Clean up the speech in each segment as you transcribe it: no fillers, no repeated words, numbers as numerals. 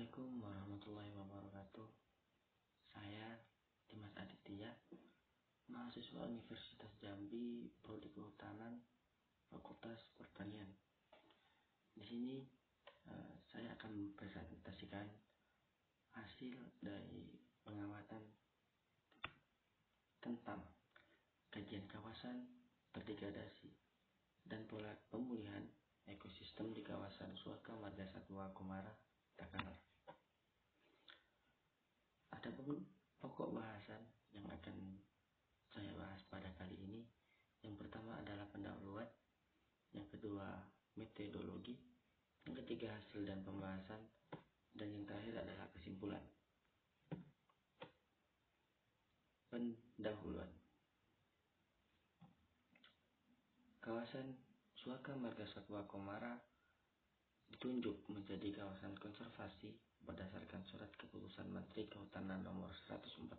Assalamualaikum warahmatullahi wabarakatuh. Saya Dimas Aditya, mahasiswa Universitas Jambi, Prodi Kehutanan, Fakultas Pertanian. Di sini saya akan mempresentasikan hasil dari pengamatan tentang kajian kawasan terdegradasi dan pola pemulihan ekosistem di kawasan Suaka Marga Satwa Komara, Takalar. Ada pokok bahasan yang akan saya bahas pada kali ini. Yang pertama adalah pendahuluan, yang kedua metodologi, yang ketiga hasil dan pembahasan, dan yang terakhir adalah kesimpulan. Pendahuluan. Kawasan Suaka Marga Satwa Komara ditunjuk menjadi kawasan konservasi berdasarkan surat keputusan Menteri Kehutanan nomor 147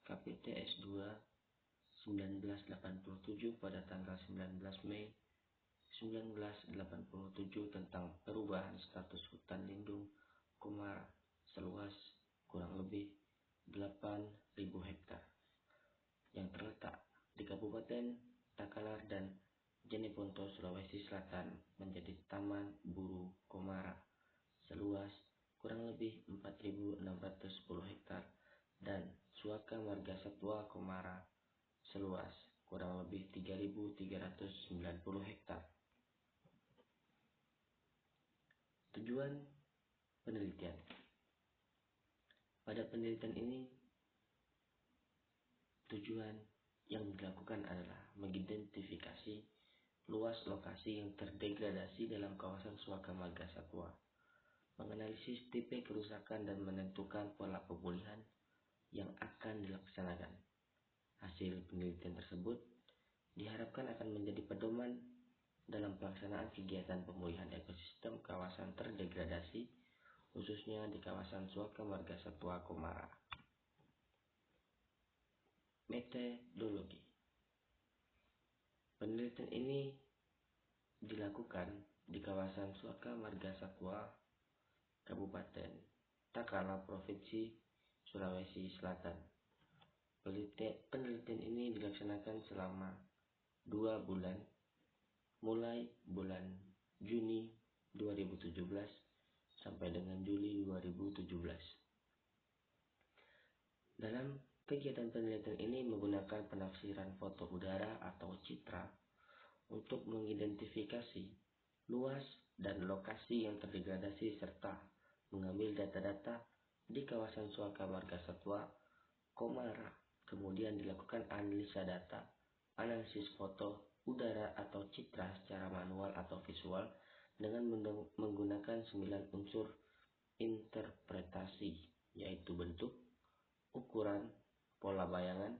KPTS 2 1987 pada tanggal 19 Mei 1987 tentang perubahan status hutan lindung Komara seluas kurang lebih 8.000 hektar yang terletak di Kabupaten Takalar dan Jeneponto, Sulawesi Selatan menjadi Taman Buru Komara seluas kurang lebih 4.610 hektar dan Suaka Marga Satwa Komara seluas kurang lebih 3.390 hektar. Tujuan penelitian. Pada penelitian ini, tujuan yang dilakukan adalah mengidentifikasi luas lokasi yang terdegradasi dalam kawasan Suaka Marga Satwa, menganalisis tipe kerusakan dan menentukan pola pemulihan yang akan dilaksanakan. Hasil penelitian tersebut diharapkan akan menjadi pedoman dalam pelaksanaan kegiatan pemulihan ekosistem kawasan terdegradasi, khususnya di kawasan Suaka Marga Satwa Komara. Metodologi. Penelitian ini dilakukan di kawasan Suaka Marga Satwa, Kabupaten Takalar, Provinsi Sulawesi Selatan. Penelitian ini dilaksanakan selama 2 bulan, mulai bulan Juni 2017 sampai dengan Juli 2017. Dalam kegiatan penelitian ini menggunakan penafsiran foto udara atau citra untuk mengidentifikasi luas dan lokasi yang terdegradasi serta mengambil data-data di kawasan Suaka Marga Satwa Komara. Kemudian dilakukan analisa data, analisis foto udara atau citra secara manual atau visual dengan menggunakan 9 unsur interpretasi, yaitu bentuk, ukuran, pola bayangan,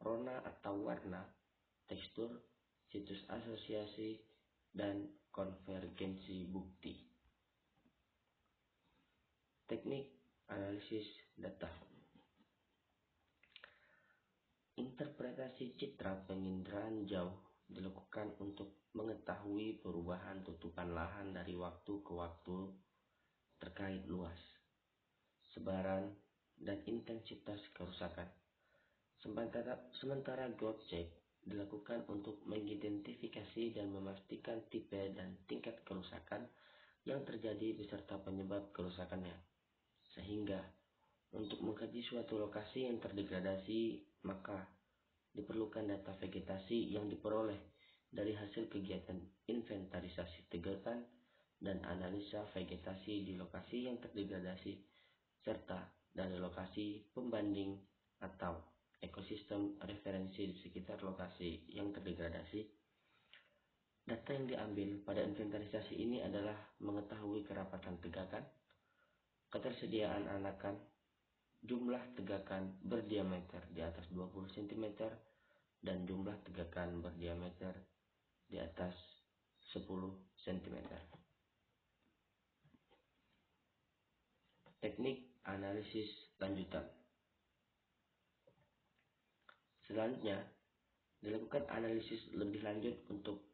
rona atau warna, tekstur, situs asosiasi, dan konvergensi bukti. Teknik analisis data. Interpretasi citra penginderaan jauh dilakukan untuk mengetahui perubahan tutupan lahan dari waktu ke waktu terkait luas, sebaran, dan intensitas kerusakan. Sementara growth check dilakukan untuk mengidentifikasi dan memastikan tipe dan tingkat kerusakan yang terjadi beserta penyebab kerusakannya. Sehingga untuk mengkaji suatu lokasi yang terdegradasi, maka diperlukan data vegetasi yang diperoleh dari hasil kegiatan inventarisasi tegakan dan analisa vegetasi di lokasi yang terdegradasi serta dari lokasi pembanding atau ekosistem referensi di sekitar lokasi yang terdegradasi. Data yang diambil pada inventarisasi ini adalah mengetahui kerapatan tegakan, ketersediaan anakan, jumlah tegakan berdiameter di atas 20 cm, dan jumlah tegakan berdiameter di atas 10 cm. Teknik analisis lanjutan. Selanjutnya, dilakukan analisis lebih lanjut untuk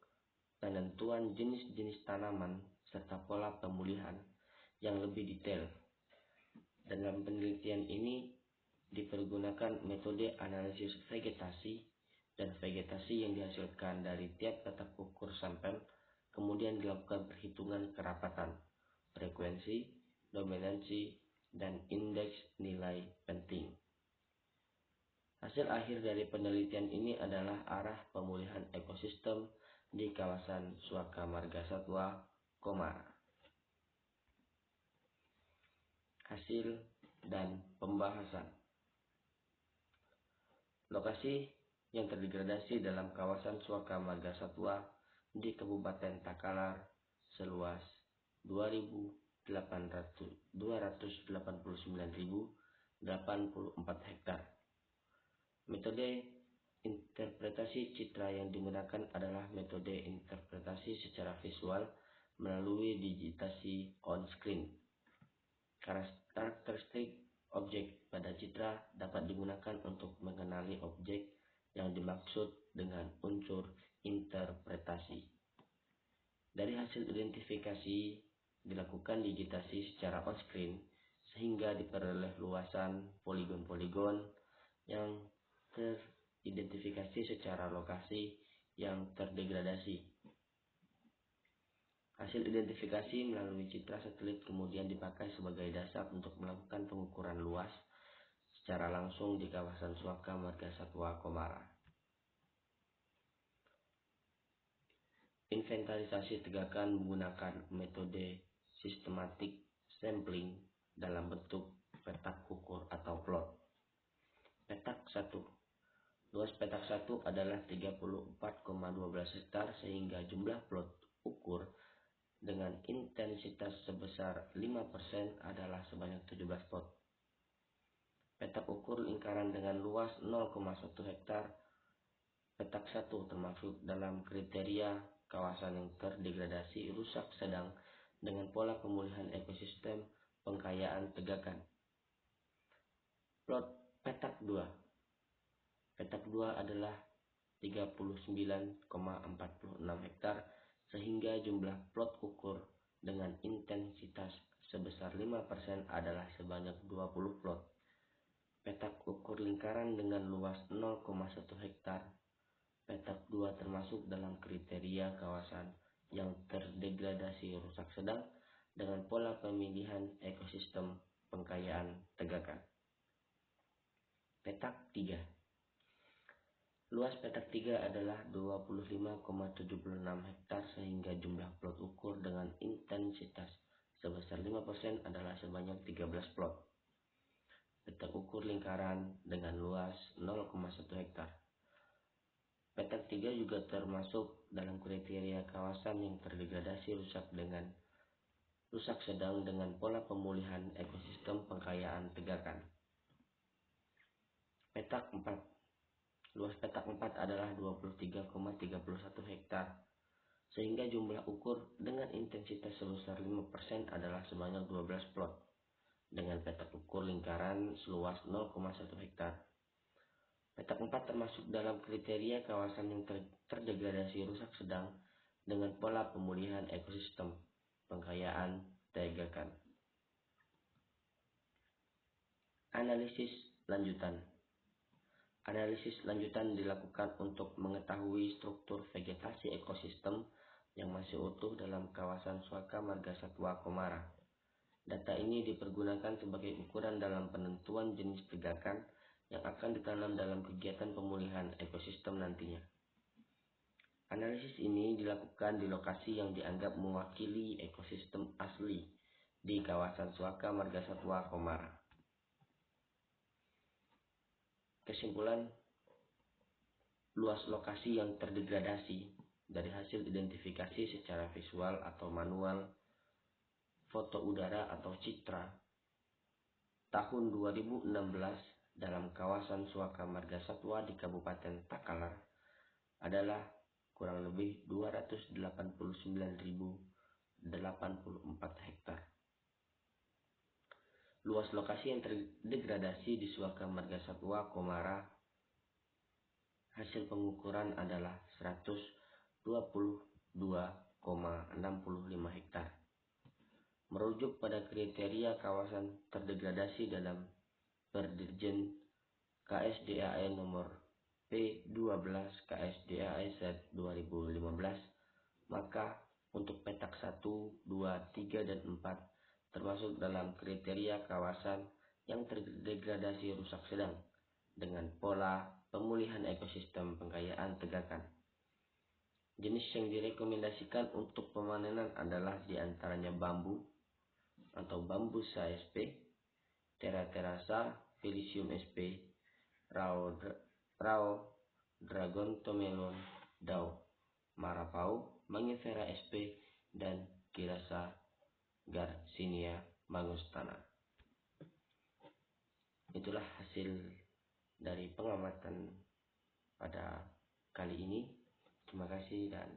penentuan jenis-jenis tanaman serta pola pemulihan yang lebih detail. Dalam penelitian ini dipergunakan metode analisis vegetasi dan vegetasi yang dihasilkan dari tiap petak ukur sampel, kemudian dilakukan perhitungan kerapatan, frekuensi, dominansi, dan indeks nilai penting. Hasil akhir dari penelitian ini adalah arah pemulihan ekosistem di kawasan Suaka Marga Satwa Komara. Hasil dan pembahasan. Lokasi yang terdegradasi dalam kawasan Suaka Marga Satwa di Kabupaten Takalar seluas 289.084 hektar. Metode interpretasi citra yang digunakan adalah metode interpretasi secara visual melalui digitasi on-screen. Karakteristik objek pada citra dapat digunakan untuk mengenali objek yang dimaksud dengan unsur interpretasi. Dari hasil identifikasi dilakukan digitasi secara on-screen sehingga diperoleh luasan poligon-poligon yang teridentifikasi secara lokasi yang terdegradasi. Hasil identifikasi melalui citra satelit kemudian dipakai sebagai dasar untuk melakukan pengukuran luas secara langsung di kawasan Suaka Marga Satwa Komara. Inventarisasi tegakan menggunakan metode sistematik sampling dalam bentuk petak ukur atau plot. Petak 1. Luas petak 1 adalah 34,12 hektar sehingga jumlah plot ukur dengan intensitas sebesar 5% adalah sebanyak 17 plot. Petak ukur lingkaran dengan luas 0,1 hektar. Petak 1 termasuk dalam kriteria kawasan yang terdegradasi rusak sedang dengan pola pemulihan ekosistem pengkayaan tegakan. Plot petak 2. Petak 2 adalah 39,46 hektar sehingga jumlah plot ukur dengan intensitas sebesar 5% adalah sebanyak 20 plot. Petak ukur lingkaran dengan luas 0,1 hektar. Petak 2 termasuk dalam kriteria kawasan yang terdegradasi rusak sedang dengan pola pemilihan ekosistem pengkayaan tegakan. Petak 3. Luas petak 3 adalah 25,76 hektar sehingga jumlah plot ukur dengan intensitas sebesar 5% adalah sebanyak 13 plot. Petak ukur lingkaran dengan luas 0,1 hektar. Petak 3 juga termasuk dalam kriteria kawasan yang terdegradasi rusak sedang dengan pola pemulihan ekosistem pengkayaan tegakan. Petak 4. Luas petak 4 adalah 23,31 hektar, sehingga jumlah ukur dengan intensitas sebesar 5% adalah sebanyak 12 plot, dengan petak ukur lingkaran seluas 0,1 hektar. Petak 4 termasuk dalam kriteria kawasan yang terdegradasi rusak sedang dengan pola pemulihan ekosistem pengkayaan tegakan. Analisis lanjutan. Analisis lanjutan dilakukan untuk mengetahui struktur vegetasi ekosistem yang masih utuh dalam kawasan Suaka Marga Satwa Komara. Data ini dipergunakan sebagai ukuran dalam penentuan jenis tegakan yang akan ditanam dalam kegiatan pemulihan ekosistem nantinya. Analisis ini dilakukan di lokasi yang dianggap mewakili ekosistem asli di kawasan Suaka Marga Satwa Komara. Kesimpulan, luas lokasi yang terdegradasi dari hasil identifikasi secara visual atau manual, foto udara atau citra, tahun 2016 dalam kawasan Suaka Marga Satwa di Kabupaten Takalar adalah kurang lebih 289.084 hektar. Luas lokasi yang terdegradasi di Suaka Marga Satwa Komara hasil pengukuran adalah 122,65 hektar. merujuk pada kriteria kawasan terdegradasi dalam Perdirjen KSDAE nomor P12 KSDAE Set 2015, maka untuk petak 1, 2, 3, dan 4 termasuk dalam kriteria kawasan yang terdegradasi rusak sedang dengan pola pemulihan ekosistem pengkayaan tegakan. Jenis yang direkomendasikan untuk pemanenan adalah diantaranya bambu atau Bambusa sp, Teraterasa Felicium sp, Rao Dragontomelon Dao, Marapau Mangifera sp, dan Kirasa Garcinia Mangustana. Itulah hasil dari pengamatan pada kali ini. Terima kasih dan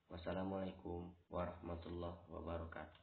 wassalamualaikum warahmatullahi wabarakatuh.